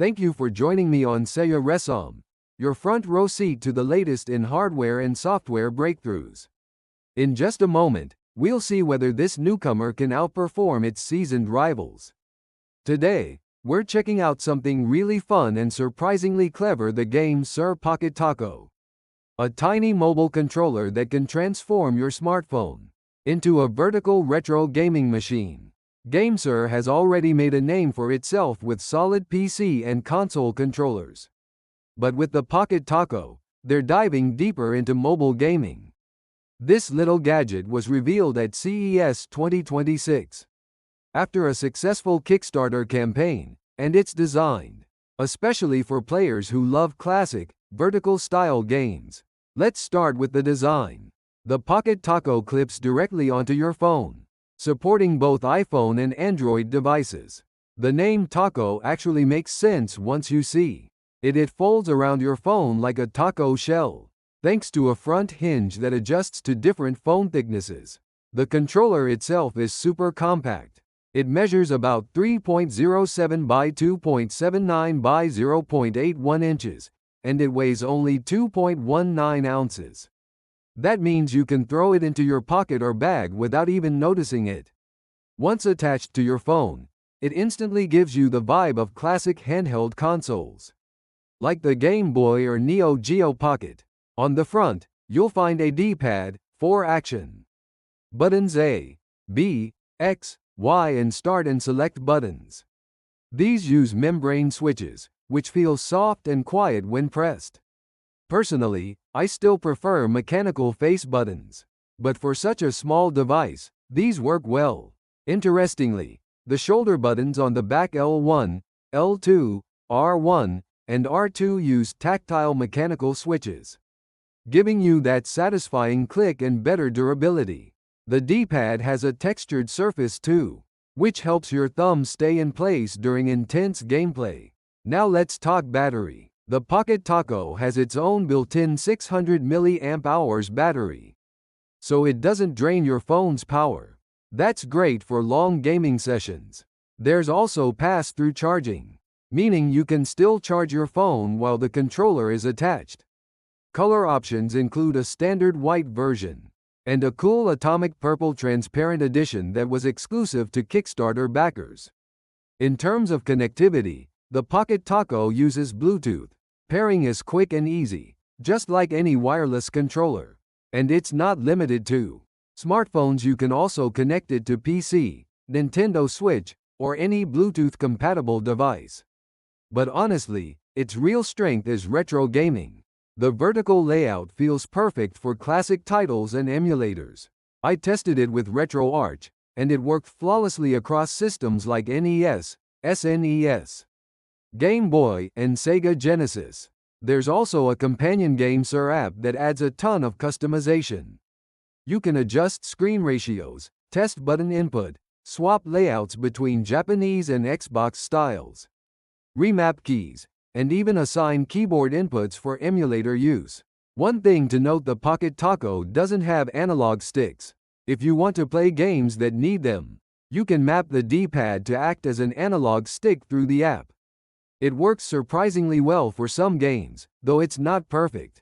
Thank you for joining me on Saya Resum, your front row seat to the latest in hardware and software breakthroughs. In just a moment, we'll see whether this newcomer can outperform its seasoned rivals. Today, we're checking out something really fun and surprisingly clever: the GameSir Pocket Taco. A tiny mobile controller that can transform your smartphone into a vertical retro gaming machine. GameSir has already made a name for itself with solid PC and console controllers. But with the Pocket Taco, they're diving deeper into mobile gaming. This little gadget was revealed at CES 2026. After a successful Kickstarter campaign, and it's designed especially for players who love classic, vertical-style games. Let's start with the design. The Pocket Taco clips directly onto your phone, supporting both iPhone and Android devices. The name Taco actually makes sense once you see it. It folds around your phone like a taco shell, thanks to a front hinge that adjusts to different phone thicknesses. The controller itself is super compact. It measures about 3.07 by 2.79 by 0.81 inches, and it weighs only 2.19 ounces. That means you can throw it into your pocket or bag without even noticing it. Once attached to your phone, it instantly gives you the vibe of classic handheld consoles, like the Game Boy or Neo Geo Pocket. On the front, you'll find a D-pad, 4 action buttons: A, B, X, Y, and start and select buttons. These use membrane switches, which feel soft and quiet when pressed. Personally, I still prefer mechanical face buttons, but for such a small device, these work well. Interestingly, the shoulder buttons on the back L1, L2, R1, and R2 use tactile mechanical switches, giving you that satisfying click and better durability. The D-pad has a textured surface too, which helps your thumb stay in place during intense gameplay. Now let's talk battery. The Pocket Taco has its own built-in 600 mAh battery, so it doesn't drain your phone's power. That's great for long gaming sessions. There's also pass-through charging, meaning you can still charge your phone while the controller is attached. Color options include a standard white version and a cool atomic purple transparent edition that was exclusive to Kickstarter backers. In terms of connectivity, the Pocket Taco uses Bluetooth. Pairing is quick and easy, just like any wireless controller. And it's not limited to smartphones. You can also connect it to PC, Nintendo Switch, or any Bluetooth-compatible device. But honestly, its real strength is retro gaming. The vertical layout feels perfect for classic titles and emulators. I tested it with RetroArch, and it worked flawlessly across systems like NES, SNES, Game Boy, and Sega Genesis. There's also a companion GameSir app that adds a ton of customization. You can adjust screen ratios, test button input, swap layouts between Japanese and Xbox styles, remap keys, and even assign keyboard inputs for emulator use. One thing to note: the Pocket Taco doesn't have analog sticks. If you want to play games that need them, you can map the D-pad to act as an analog stick through the app. It works surprisingly well for some games, though it's not perfect.